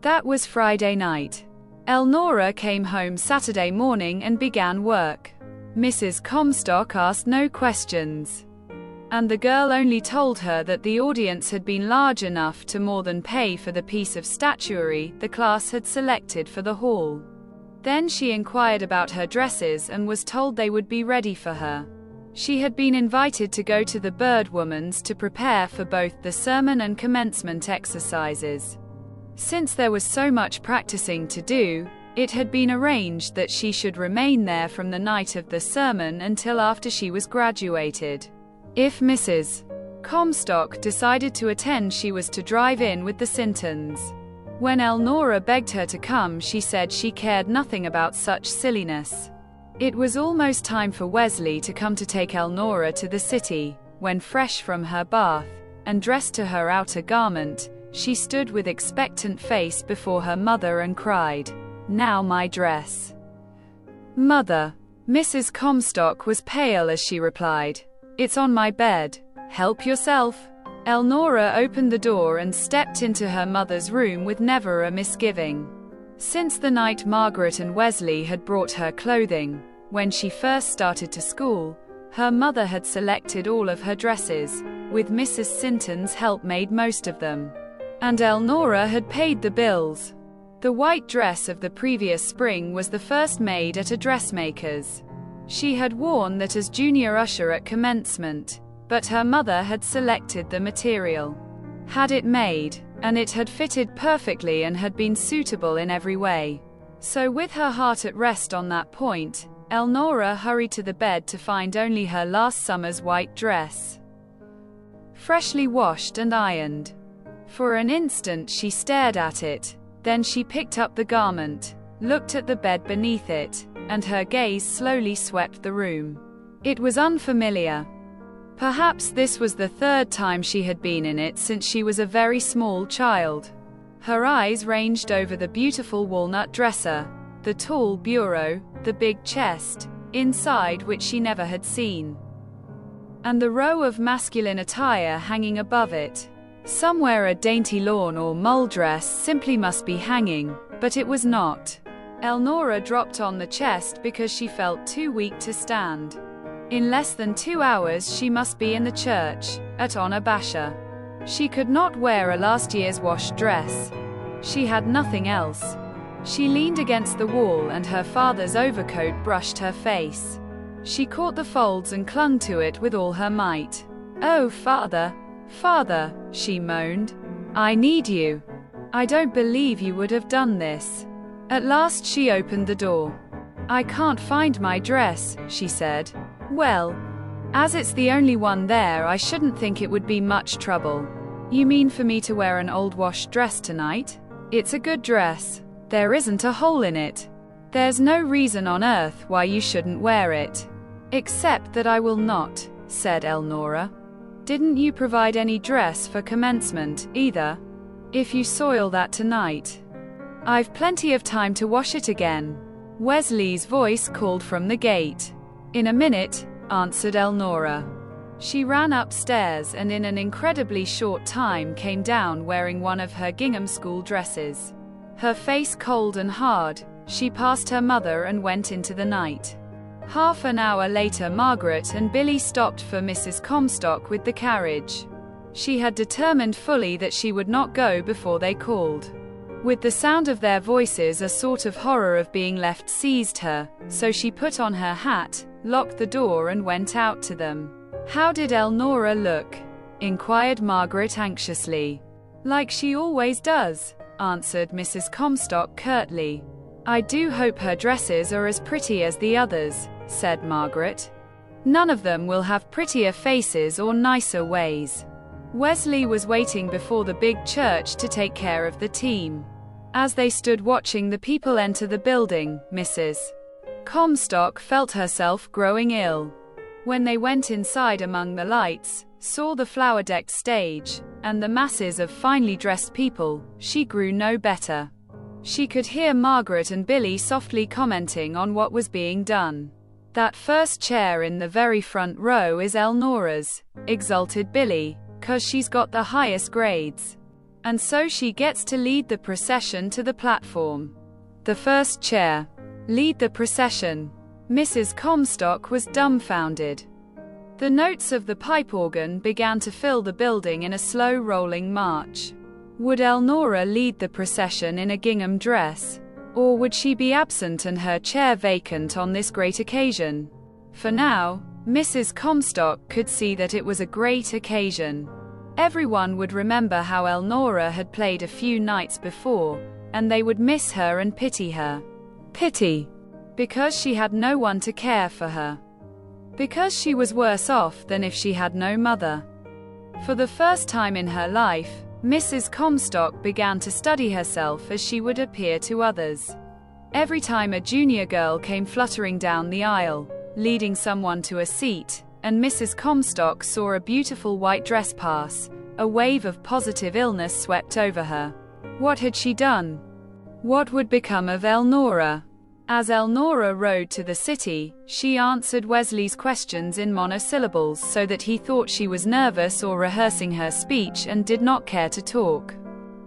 That was Friday night. Elnora came home Saturday morning and began work. Mrs. Comstock asked no questions, and the girl only told her that the audience had been large enough to more than pay for the piece of statuary the class had selected for the hall. Then she inquired about her dresses and was told they would be ready for her. She had been invited to go to the Birdwoman's to prepare for both the sermon and commencement exercises. Since there was so much practicing to do, it had been arranged that she should remain there from the night of the sermon until after she was graduated. If Mrs. Comstock decided to attend, she was to drive in with the Sintons. When Elnora begged her to come, she said she cared nothing about such silliness. It was almost time for Wesley to come to take Elnora to the city, when fresh from her bath, and dressed to her outer garment, she stood with expectant face before her mother and cried, "Now my dress." "Mother." Mrs. Comstock was pale as she replied, "It's on my bed. Help yourself." Elnora opened the door and stepped into her mother's room with never a misgiving. Since the night Margaret and Wesley had brought her clothing, when she first started to school, her mother had selected all of her dresses, with Mrs. Sinton's help made most of them. And Elnora had paid the bills. The white dress of the previous spring was the first made at a dressmaker's. She had worn that as junior usher at commencement, but her mother had selected the material, had it made, and it had fitted perfectly and had been suitable in every way. So with her heart at rest on that point, Elnora hurried to the bed to find only her last summer's white dress, freshly washed and ironed. For an instant she stared at it, then she picked up the garment, looked at the bed beneath it, and her gaze slowly swept the room. It was unfamiliar. Perhaps this was the third time she had been in it since she was a very small child. Her eyes ranged over the beautiful walnut dresser, the tall bureau, the big chest, inside which she never had seen, and the row of masculine attire hanging above it. Somewhere a dainty lawn or mull dress simply must be hanging, but it was not. Elnora dropped on the chest because she felt too weak to stand. In less than 2 hours she must be in the church, at Onabasha. She could not wear a last year's washed dress. She had nothing else. She leaned against the wall and her father's overcoat brushed her face. She caught the folds and clung to it with all her might. "Oh, Father, Father," she moaned. "I need you. I don't believe you would have done this." At last she opened the door. "I can't find my dress," she said. "Well, as it's the only one there, I shouldn't think it would be much trouble." "You mean for me to wear an old washed dress tonight? It's a good dress. There isn't a hole in it. There's no reason on earth why you shouldn't wear it." "Except that I will not," said Elnora. "Didn't you provide any dress for commencement, either? If you soil that tonight, I've plenty of time to wash it again." Wesley's voice called from the gate. "In a minute," answered Elnora. She ran upstairs and in an incredibly short time came down wearing one of her gingham school dresses. Her face cold and hard, she passed her mother and went into the night. Half an hour later Margaret and Billy stopped for Mrs. Comstock with the carriage. She had determined fully that she would not go before they called. With the sound of their voices a sort of horror of being left seized her, so she put on her hat, locked the door and went out to them. "How did Elnora look?" inquired Margaret anxiously. "Like she always does," answered Mrs. Comstock curtly. "I do hope her dresses are as pretty as the others," said Margaret. "None of them will have prettier faces or nicer ways." Wesley was waiting before the big church to take care of the team. As they stood watching the people enter the building, Mrs. Comstock felt herself growing ill. When they went inside among the lights, saw the flower-decked stage, and the masses of finely dressed people, she grew no better. She could hear Margaret and Billy softly commenting on what was being done. "That first chair in the very front row is Elnora's," exulted Billy, "'cause she's got the highest grades." and so she gets to lead the procession to the platform. The first chair. Lead the procession. Mrs. Comstock was dumbfounded. The notes of the pipe organ began to fill the building in a slow rolling march. Would Elnora lead the procession in a gingham dress? Or would she be absent and her chair vacant on this great occasion? For now, Mrs. Comstock could see that it was a great occasion. Everyone would remember how Elnora had played a few nights before, and they would miss her and pity her. Pity. Because she had no one to care for her. Because she was worse off than if she had no mother. For the first time in her life, Mrs. Comstock began to study herself as she would appear to others. Every time a junior girl came fluttering down the aisle, leading someone to a seat, and Mrs. Comstock saw a beautiful white dress pass, a wave of positive illness swept over her. What had she done? What would become of Elnora? As Elnora rode to the city, she answered Wesley's questions in monosyllables so that he thought she was nervous or rehearsing her speech and did not care to talk.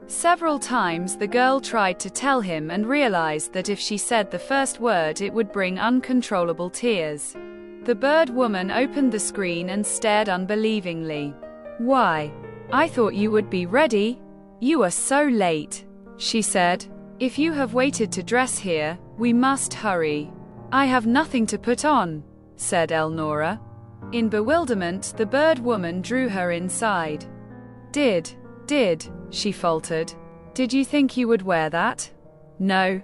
Several times the girl tried to tell him and realized that if she said the first word it would bring uncontrollable tears. The bird woman opened the screen and stared unbelievingly. "Why? I thought you would be ready. You are so late," she said. "If you have waited to dress here, we must hurry." "I have nothing to put on," said Elnora. In bewilderment, the bird woman drew her inside. Did, she faltered. "Did you think you would wear that?" "No.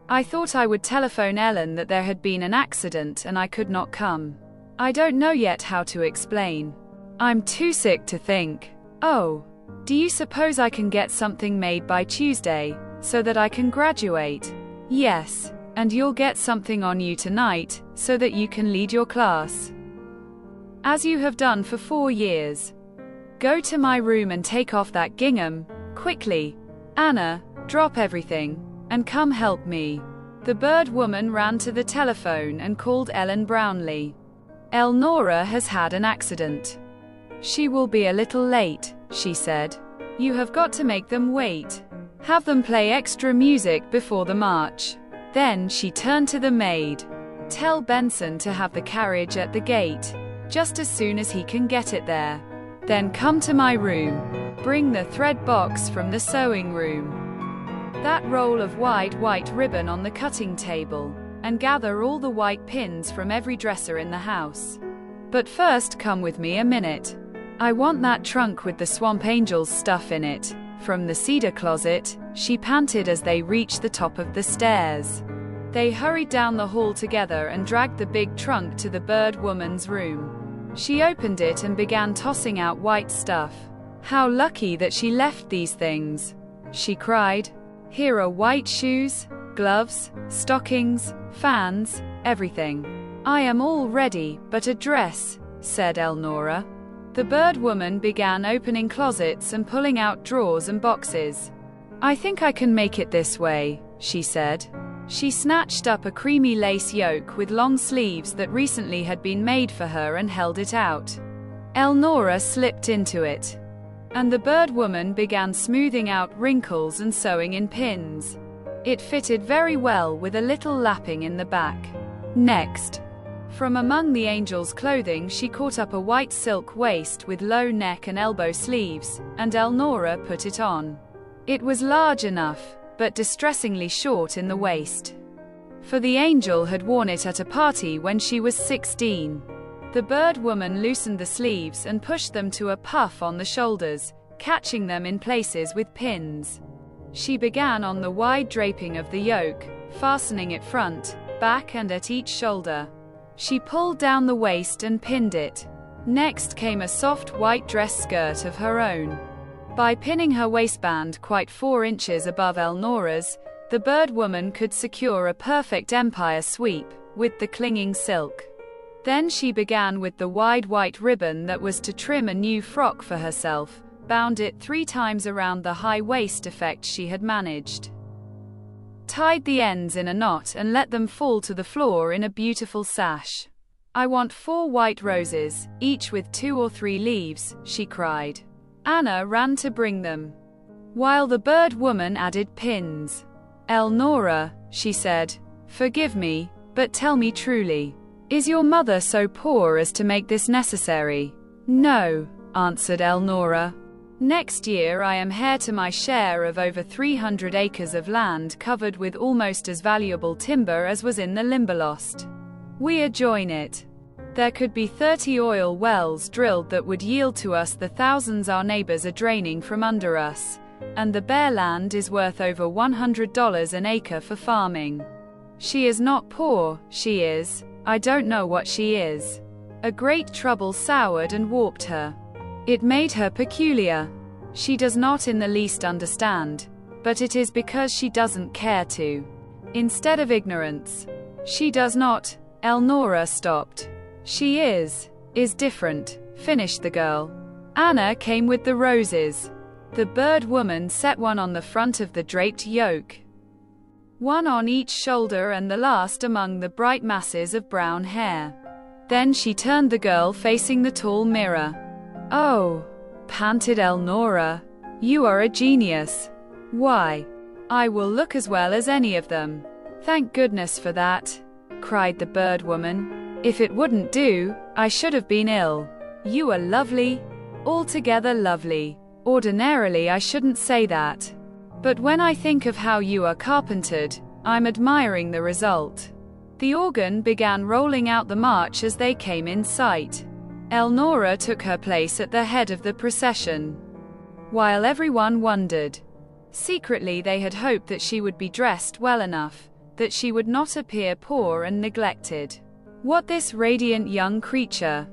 I thought I would telephone Ellen that there had been an accident and I could not come. I don't know yet how to explain. I'm too sick to think." "Oh. Do you suppose I can get something made by Tuesday, so that I can graduate?" "Yes. And you'll get something on you tonight, so that you can lead your class. As you have done for 4 years. Go to my room and take off that gingham, quickly. Anna, drop everything, and come help me." The bird woman ran to the telephone and called Ellen Brownlee. "Elnora has had an accident. She will be a little late," she said. "You have got to make them wait. Have them play extra music before the march." Then she turned to the maid. "Tell Benson to have the carriage at the gate, just as soon as he can get it there. Then come to my room. Bring the thread box from the sewing room. That roll of wide white ribbon on the cutting table, and gather all the white pins from every dresser in the house. But first come with me a minute. I want that trunk with the Swamp Angel's stuff in it, from the cedar closet," she panted as they reached the top of the stairs. They hurried down the hall together and dragged the big trunk to the bird woman's room. She opened it and began tossing out white stuff. "How lucky that she left these things," she cried. "Here are white shoes, gloves, stockings, fans, everything. I am all ready, but a dress," said Elnora. The bird woman began opening closets and pulling out drawers and boxes. "I think I can make it this way," she said. She snatched up a creamy lace yoke with long sleeves that recently had been made for her and held it out. Elnora slipped into it, and the bird woman began smoothing out wrinkles and sewing in pins. It fitted very well with a little lapping in the back. Next, from among the angel's clothing she caught up a white silk waist with low neck and elbow sleeves, and Elnora put it on. It was large enough, but distressingly short in the waist. For the angel had worn it at a party when she was 16. The bird woman loosened the sleeves and pushed them to a puff on the shoulders, catching them in places with pins. She began on the wide draping of the yoke, fastening it front, back and at each shoulder. She pulled down the waist and pinned it. Next came a soft white dress skirt of her own. By pinning her waistband quite 4 inches above Elnora's, the bird woman could secure a perfect empire sweep, with the clinging silk. Then she began with the wide white ribbon that was to trim a new frock for herself, bound it 3 times around the high waist effect she had managed. Tied the ends in a knot and let them fall to the floor in a beautiful sash. "I want 4 white roses, each with 2 or 3 leaves," she cried. Anna ran to bring them. while the bird woman added pins. "Elnora," she said, "forgive me, but tell me truly. Is your mother so poor as to make this necessary?" "No," answered Elnora. "Next year I am heir to my share of over 300 acres of land covered with almost as valuable timber as was in the Limberlost. We adjoin it. There could be 30 oil wells drilled that would yield to us the thousands our neighbors are draining from under us, and the bare land is worth over $100 an acre for farming. She is not poor, she is. I don't know what she is." A great trouble soured and warped her. It made her peculiar. She does not in the least understand, but it is because she doesn't care to. Instead of ignorance. She does not. Elnora stopped. "She is different," finished the girl. Anna came with the roses. The bird woman set one on the front of the draped yoke, one on each shoulder and the last among the bright masses of brown hair. Then she turned the girl facing the tall mirror. "Oh," panted Elnora, "you are a genius. Why, I will look as well as any of them." "Thank goodness for that," cried the bird woman. "If it wouldn't do, I should have been ill. You are lovely, altogether lovely. Ordinarily I shouldn't say that. But when I think of how you are carpentered, I'm admiring the result." The organ began rolling out the march as they came in sight. Elnora took her place at the head of the procession, while everyone wondered. Secretly they had hoped that she would be dressed well enough, that she would not appear poor and neglected. What this radiant young creature,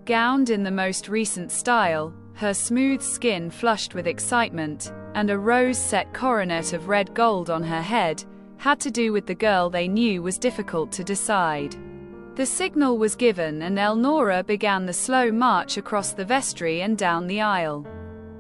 gowned in the most recent style, her smooth skin flushed with excitement, and a rose-set coronet of red gold on her head, had to do with the girl they knew was difficult to decide. The signal was given and Elnora began the slow march across the vestry and down the aisle.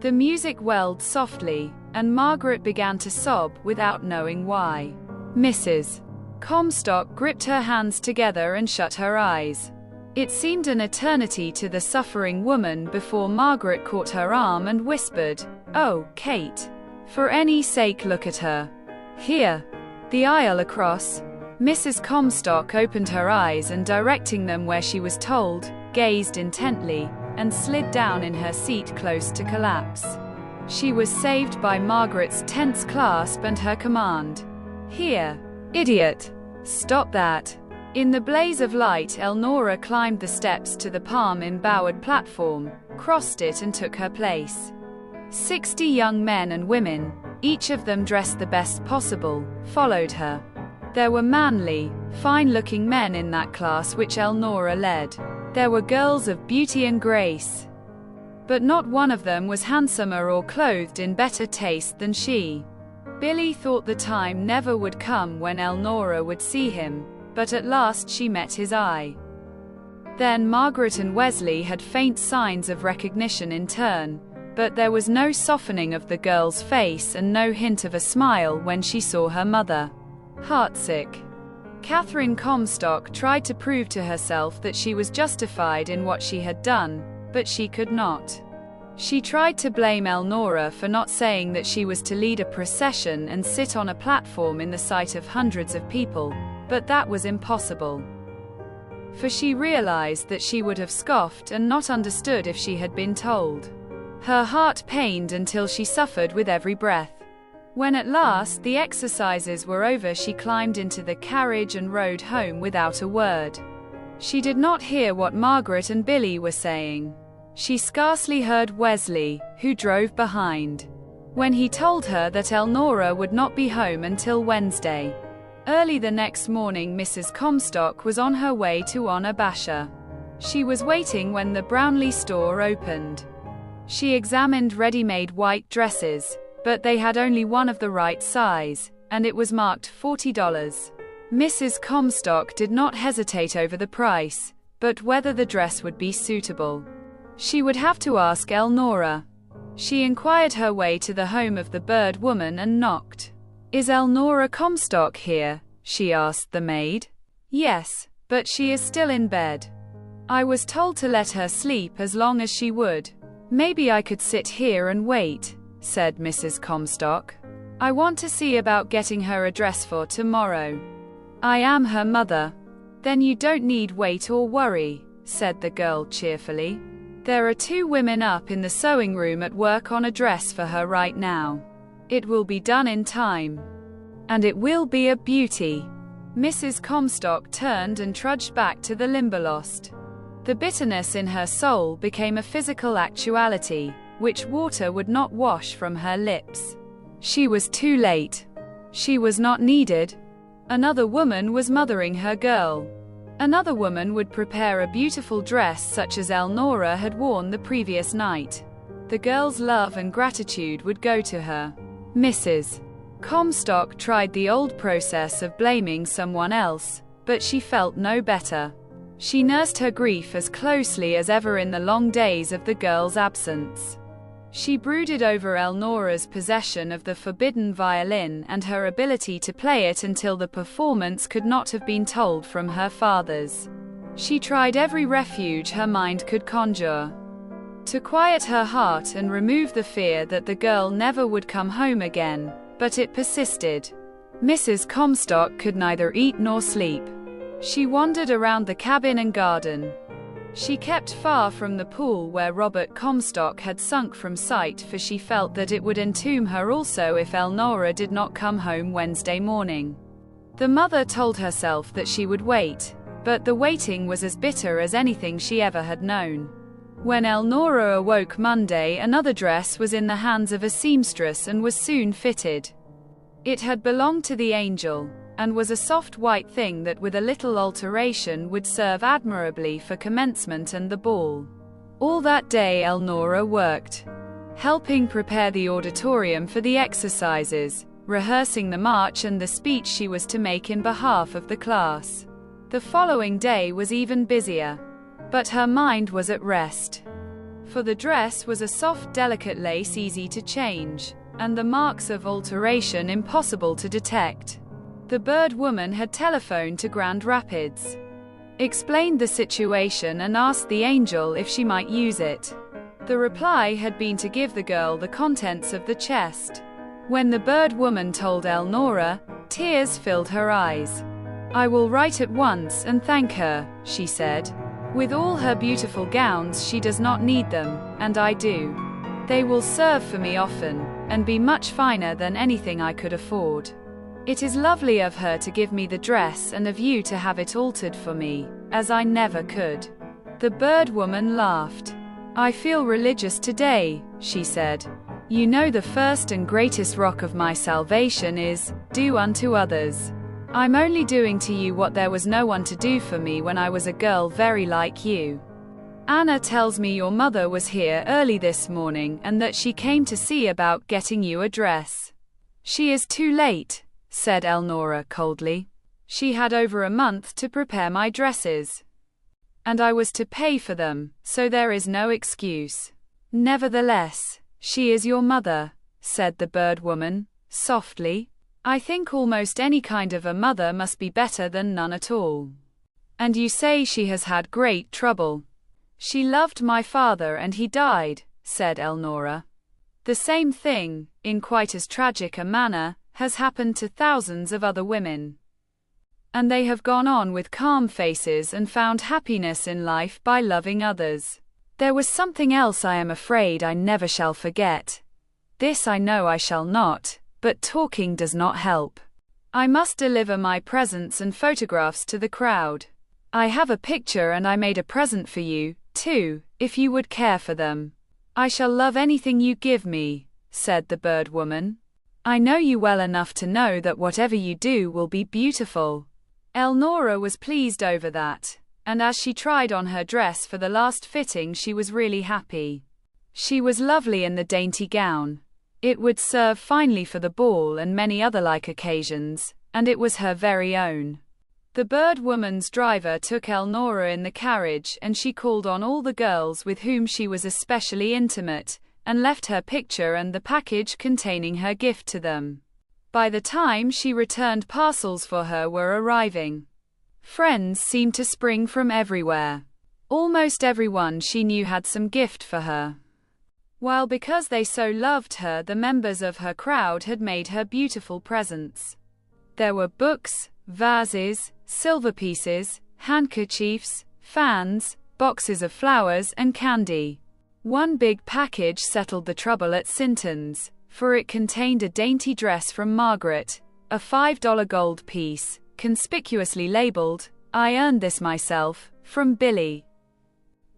The music welled softly, and Margaret began to sob without knowing why. Mrs. Comstock gripped her hands together and shut her eyes. It seemed an eternity to the suffering woman before Margaret caught her arm and whispered, "Oh, Kate. For any sake look at her. Here." The aisle across. Mrs. Comstock opened her eyes and directing them where she was told, gazed intently, and slid down in her seat close to collapse. She was saved by Margaret's tense clasp and her command. "Here. Idiot. Stop that." In the blaze of light, Elnora climbed the steps to the palm-embowered platform, crossed it and took her place. 60 young men and women, each of them dressed the best possible, followed her. There were manly, fine-looking men in that class which Elnora led. There were girls of beauty and grace, but not one of them was handsomer or clothed in better taste than she. Billy thought the time never would come when Elnora would see him, but at last she met his eye. Then Margaret and Wesley had faint signs of recognition in turn, but there was no softening of the girl's face and no hint of a smile when she saw her mother. Heartsick, Catherine Comstock tried to prove to herself that she was justified in what she had done, but she could not. She tried to blame Elnora for not saying that she was to lead a procession and sit on a platform in the sight of hundreds of people, but that was impossible. For she realized that she would have scoffed and not understood if she had been told. Her heart pained until she suffered with every breath. When at last the exercises were over, she climbed into the carriage and rode home without a word. She did not hear what Margaret and Billy were saying. She scarcely heard Wesley, who drove behind, when he told her that Elnora would not be home until Wednesday. Early the next morning, Mrs. Comstock was on her way to Onabasha. She was waiting when the Brownlee store opened. She examined ready-made white dresses, but they had only one of the right size, and it was marked $40. Mrs. Comstock did not hesitate over the price, but whether the dress would be suitable. She would have to ask Elnora. She inquired her way to the home of the bird woman and knocked. "Is Elnora Comstock here?" she asked the maid. "Yes, but she is still in bed. I was told to let her sleep as long as she would. Maybe I could sit here and wait," said Mrs. Comstock. "I want to see about getting her a dress for tomorrow. I am her mother." "Then you don't need wait or worry," said the girl cheerfully. "There are 2 women up in the sewing room at work on a dress for her right now. It will be done in time. And it will be a beauty." Mrs. Comstock turned and trudged back to the Limberlost. The bitterness in her soul became a physical actuality, which water would not wash from her lips. She was too late. She was not needed. Another woman was mothering her girl. Another woman would prepare a beautiful dress such as Elnora had worn the previous night. The girl's love and gratitude would go to her. Mrs. Comstock tried the old process of blaming someone else, but she felt no better. She nursed her grief as closely as ever in the long days of the girl's absence. She brooded over Elnora's possession of the forbidden violin and her ability to play it until the performance could not have been told from her father's. She tried every refuge her mind could conjure to quiet her heart and remove the fear that the girl never would come home again, but it persisted. Mrs. Comstock could neither eat nor sleep. She wandered around the cabin and garden. She kept far from the pool where Robert Comstock had sunk from sight, for she felt that it would entomb her also if Elnora did not come home Wednesday morning. The mother told herself that she would wait, but the waiting was as bitter as anything she ever had known. When Elnora awoke Monday, another dress was in the hands of a seamstress and was soon fitted. It had belonged to the angel, and was a soft white thing that with a little alteration would serve admirably for commencement and the ball. All that day Elnora worked, helping prepare the auditorium for the exercises, rehearsing the march and the speech she was to make in behalf of the class. The following day was even busier, but her mind was at rest. For the dress was a soft, delicate lace easy to change, and the marks of alteration impossible to detect. The bird woman had telephoned to Grand Rapids, explained the situation and asked the angel if she might use it. The reply had been to give the girl the contents of the chest. When the bird woman told Elnora, tears filled her eyes. "I will write at once and thank her," she said. "With all her beautiful gowns she does not need them, and I do. They will serve for me often, and be much finer than anything I could afford. It is lovely of her to give me the dress and of you to have it altered for me, as I never could." The bird woman laughed. "I feel religious today," she said. "You know the first and greatest rock of my salvation is, do unto others. I'm only doing to you what there was no one to do for me when I was a girl very like you. Anna tells me your mother was here early this morning and that she came to see about getting you a dress." "She is too late," said Elnora coldly. "She had over a month to prepare my dresses, and I was to pay for them, so there is no excuse." "Nevertheless, she is your mother," said the bird woman, softly. "I think almost any kind of a mother must be better than none at all. And you say she has had great trouble." "She loved my father and he died," said Elnora. "The same thing, in quite as tragic a manner, has happened to thousands of other women. And they have gone on with calm faces and found happiness in life by loving others. There was something else I am afraid I never shall forget. This I know I shall not, but talking does not help. I must deliver my presents and photographs to the crowd. I have a picture and I made a present for you, too, if you would care for them." "I shall love anything you give me," said the bird woman. "I know you well enough to know that whatever you do will be beautiful." Elnora was pleased over that, and as she tried on her dress for the last fitting she was really happy. She was lovely in the dainty gown. It would serve finely for the ball and many other like occasions, and it was her very own. The bird woman's driver took Elnora in the carriage and she called on all the girls with whom she was especially intimate, and left her picture and the package containing her gift to them. By the time she returned, parcels for her were arriving. Friends seemed to spring from everywhere. Almost everyone she knew had some gift for her. while because they so loved her, the members of her crowd had made her beautiful presents. There were books, vases, silver pieces, handkerchiefs, fans, boxes of flowers, and candy. One big package settled the trouble at Sinton's, for it contained a dainty dress from Margaret, a $5 gold piece, conspicuously labeled, "I earned this myself," from Billy,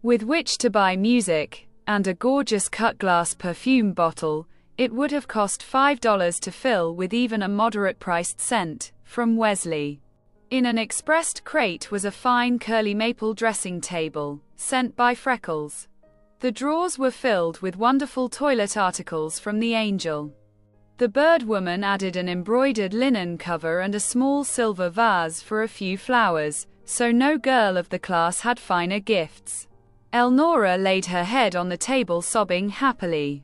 with which to buy music, and a gorgeous cut-glass perfume bottle it would have cost $5 to fill with even a moderate-priced scent, from Wesley. In an expressed crate was a fine curly maple dressing table, sent by Freckles. The drawers were filled with wonderful toilet articles from the Angel. The bird woman added an embroidered linen cover and a small silver vase for a few flowers, so no girl of the class had finer gifts. Elnora laid her head on the table sobbing happily.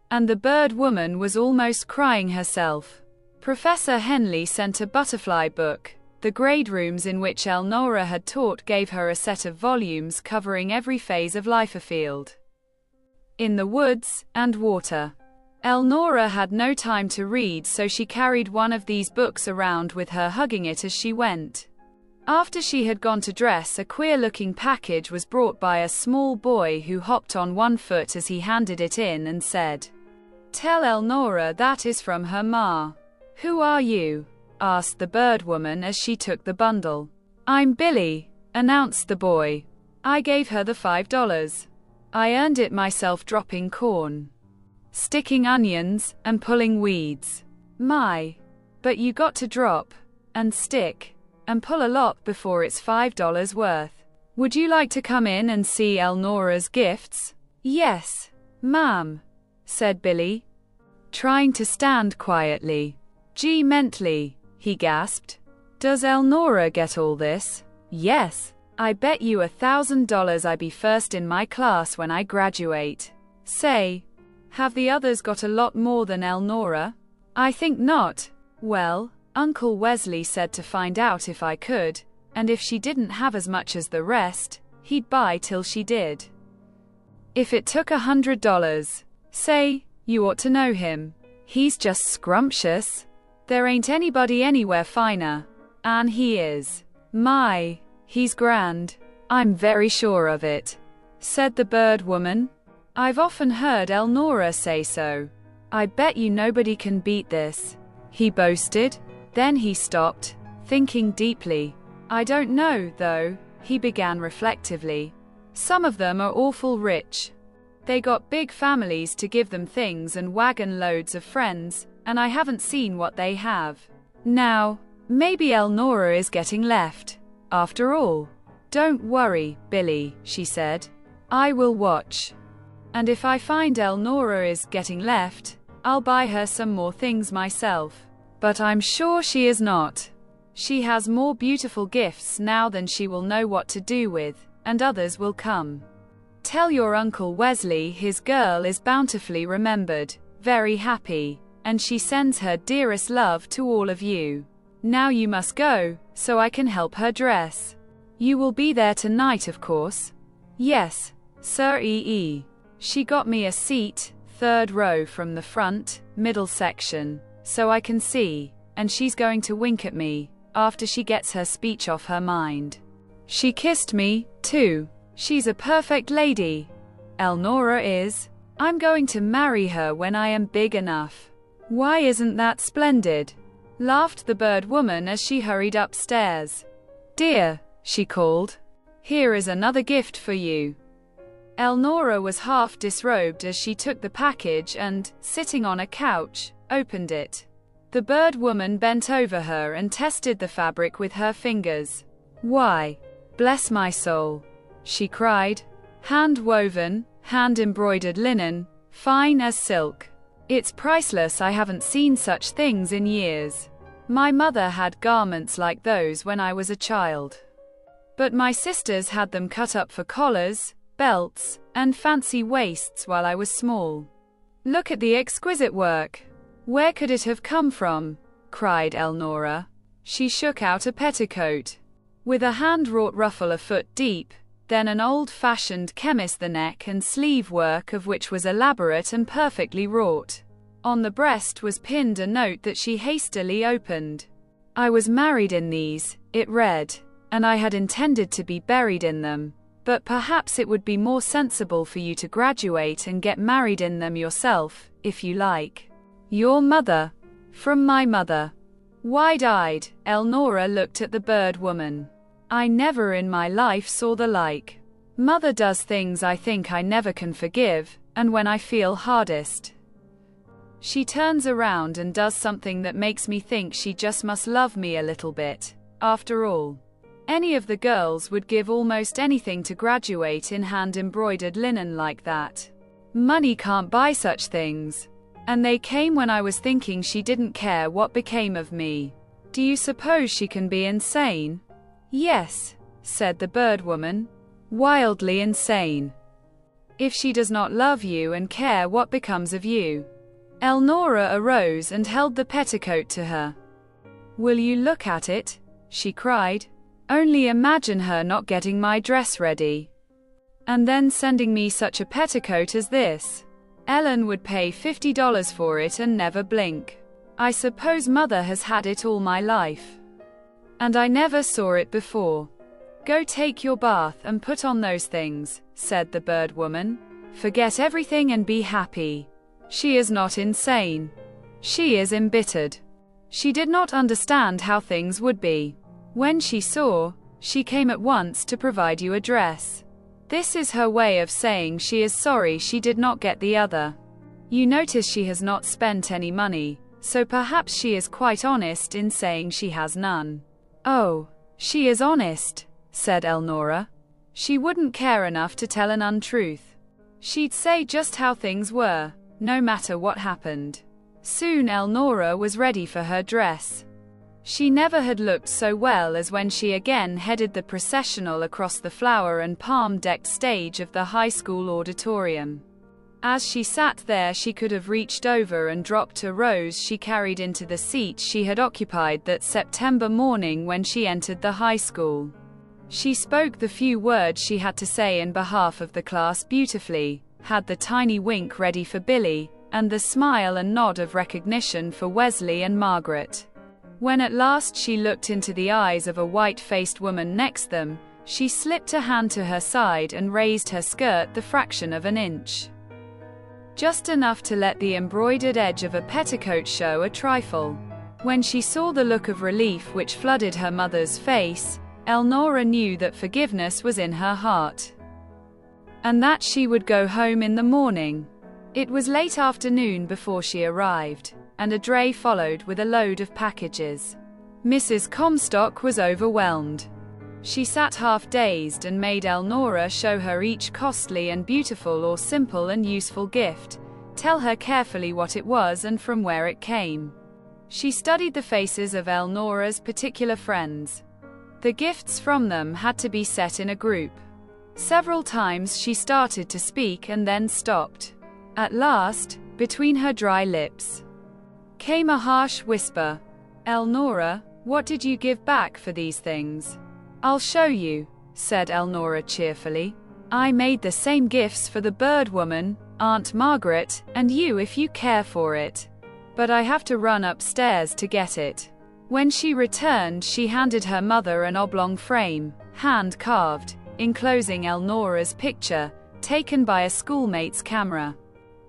And the bird woman was almost crying herself. Professor Henley sent a butterfly book. The grade rooms in which Elnora had taught gave her a set of volumes covering every phase of life afield, in the woods, and water. Elnora had no time to read, so she carried one of these books around with her, hugging it as she went. After she had gone to dress, a queer-looking package was brought by a small boy who hopped on one foot as he handed it in and said, "Tell Elnora that is from her ma." "Who are you?" asked the bird woman as she took the bundle. "I'm Billy," announced the boy. "I gave her the $5. I earned it myself dropping corn, sticking onions, and pulling weeds." "My, but you got to drop, and stick, and pull a lot before it's $5 worth. Would you like to come in and see Elnora's gifts?" "Yes, ma'am," said Billy, trying to stand quietly. "Gee, mentally," he gasped. "Does Elnora get all this?" "Yes, I bet you $1,000 I be first in my class when I graduate." "Say, have the others got a lot more than Elnora?" "I think not." "Well, Uncle Wesley said to find out if I could, and if she didn't have as much as the rest, he'd buy till she did. If it took $100. Say, you ought to know him. He's just scrumptious. There ain't anybody anywhere finer. And he is. My, he's grand. I'm very sure of it," said the bird woman. "I've often heard Elnora say so. I bet you nobody can beat this," he boasted. Then he stopped, thinking deeply. "I don't know, though," he began reflectively. "Some of them are awful rich. They got big families to give them things and wagon loads of friends, and I haven't seen what they have. Now, maybe Elnora is getting left, after all." "Don't worry, Billy," she said. "I will watch. And if I find Elnora is getting left, I'll buy her some more things myself. But I'm sure she is not. She has more beautiful gifts now than she will know what to do with, and others will come. Tell your Uncle Wesley his girl is bountifully remembered, very happy, and she sends her dearest love to all of you. Now you must go, so I can help her dress. You will be there tonight, of course?" "Yes, Sir E.E. She got me a seat, 3rd row from the front, middle section, so I can see, and she's going to wink at me, after she gets her speech off her mind. She kissed me, too. She's a perfect lady. Elnora is. I'm going to marry her when I am big enough. Why isn't that splendid?" laughed the bird woman as she hurried upstairs. "Dear," she called, "here is another gift for you." Elnora was half disrobed as she took the package and, sitting on a couch, opened it. The bird woman bent over her and tested the fabric with her fingers. "Why, bless my soul," she cried. "Hand-woven, hand-embroidered linen, fine as silk. It's priceless. I haven't seen such things in years. My mother had garments like those when I was a child. But my sisters had them cut up for collars, belts, and fancy waists while I was small. Look at the exquisite work. Where could it have come from?" cried Elnora. She shook out a petticoat with a hand-wrought ruffle a foot deep. then an old-fashioned chemist, the neck and sleeve work of which was elaborate and perfectly wrought. On the breast was pinned a note that she hastily opened. "I was married in these," it read, "and I had intended to be buried in them. But perhaps it would be more sensible for you to graduate and get married in them yourself, if you like. Your mother." From my mother. Wide-eyed, Elnora looked at the bird woman. "I never in my life saw the like. Mother does things I think I never can forgive, and when I feel hardest, she turns around and does something that makes me think she just must love me a little bit. After all, any of the girls would give almost anything to graduate in hand-embroidered linen like that. Money can't buy such things. And they came when I was thinking she didn't care what became of me. Do you suppose she can be insane?" "Yes," said the bird woman. "Wildly insane. If she does not love you and care what becomes of you." Elnora arose and held the petticoat to her. "Will you look at it?" she cried. "Only imagine her not getting my dress ready, and then sending me such a petticoat as this. Ellen would pay $50 for it and never blink. I suppose Mother has had it all my life, and I never saw it before." "Go take your bath and put on those things," said the bird woman. "Forget everything and be happy. She is not insane. She is embittered. She did not understand how things would be. When she saw, she came at once to provide you a dress. This is her way of saying she is sorry she did not get the other. You notice she has not spent any money, so perhaps she is quite honest in saying she has none." "Oh, she is honest," said Elnora. "She wouldn't care enough to tell an untruth. She'd say just how things were, no matter what happened." Soon Elnora was ready for her dress. She never had looked so well as when she again headed the processional across the flower and palm-decked stage of the high school auditorium. As she sat there, she could have reached over and dropped a rose she carried into the seat she had occupied that September morning when she entered the high school. She spoke the few words she had to say in behalf of the class beautifully, had the tiny wink ready for Billy, and the smile and nod of recognition for Wesley and Margaret. When at last she looked into the eyes of a white-faced woman next them, she slipped a hand to her side and raised her skirt the fraction of an inch, just enough to let the embroidered edge of a petticoat show a trifle. When she saw the look of relief which flooded her mother's face, Elnora knew that forgiveness was in her heart, and that she would go home in the morning. It was late afternoon before she arrived, and a dray followed with a load of packages. Mrs. Comstock was overwhelmed. She sat half-dazed and made Elnora show her each costly and beautiful or simple and useful gift, tell her carefully what it was and from where it came. She studied the faces of Elnora's particular friends. The gifts from them had to be set in a group. Several times she started to speak and then stopped. At last, between her dry lips, came a harsh whisper. "Elnora, what did you give back for these things?" "I'll show you," said Elnora cheerfully. "I made the same gifts for the bird woman, Aunt Margaret, and you if you care for it. But I have to run upstairs to get it." When she returned, she handed her mother an oblong frame, hand-carved, enclosing Elnora's picture, taken by a schoolmate's camera.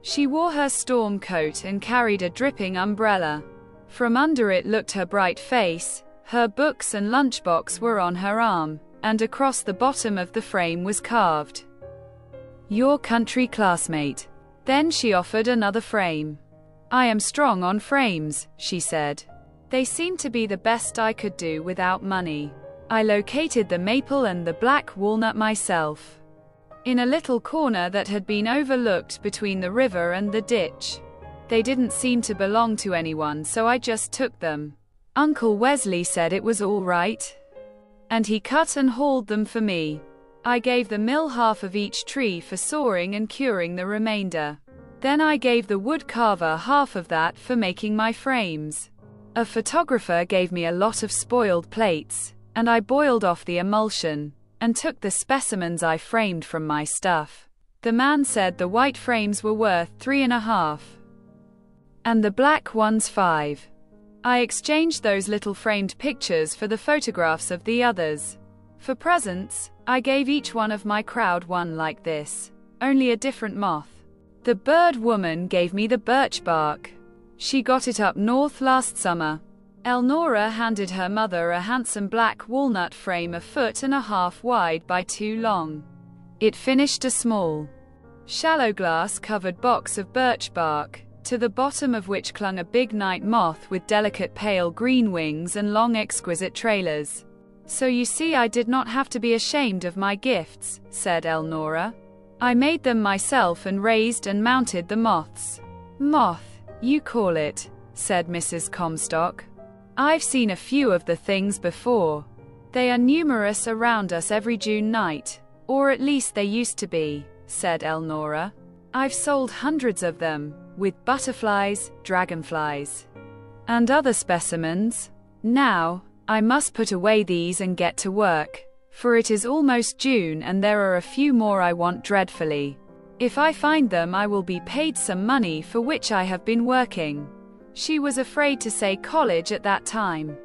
She wore her storm coat and carried a dripping umbrella. From under it looked her bright face. Her books and lunchbox were on her arm, and across the bottom of the frame was carved, "Your country classmate." Then she offered another frame. "I am strong on frames," she said. "They seem to be the best I could do without money. I located the maple and the black walnut myself, in a little corner that had been overlooked between the river and the ditch. They didn't seem to belong to anyone, so I just took them. Uncle Wesley said it was all right, and he cut and hauled them for me. I gave the mill half of each tree for sawing and curing the remainder. Then I gave the wood carver half of that for making my frames. A photographer gave me a lot of spoiled plates, and I boiled off the emulsion, and took the specimens I framed from my stuff. The man said the white frames were worth $3.50. And the black ones $5. I exchanged those little framed pictures for the photographs of the others. For presents, I gave each one of my crowd one like this, only a different moth. The bird woman gave me the birch bark. She got it up north last summer. Elnora handed her mother a handsome black walnut frame 1.5 feet wide by 2 long. It finished a small, shallow glass-covered box of birch bark, to the bottom of which clung a big night moth with delicate pale green wings and long exquisite trailers. So you see, I did not have to be ashamed of my gifts, said Elnora. I made them myself and raised and mounted the moths. Moth, you call it, said Mrs. Comstock. I've seen a few of the things before. They are numerous around us every June night, or at least they used to be, said Elnora. I've sold hundreds of them, with butterflies, dragonflies, and other specimens. Now, I must put away these and get to work, for it is almost June and there are a few more I want dreadfully. If I find them, I will be paid some money for which I have been working. She was afraid to say college at that time.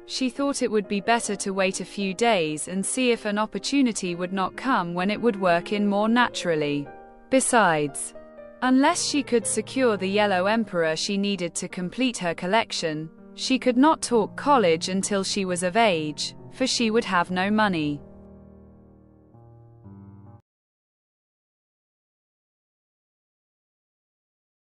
She thought it would be better to wait a few days and see if an opportunity would not come when it would work in more naturally. Besides, unless she could secure the yellow emperor she needed to complete her collection, she could not talk college until she was of age, for she would have no money.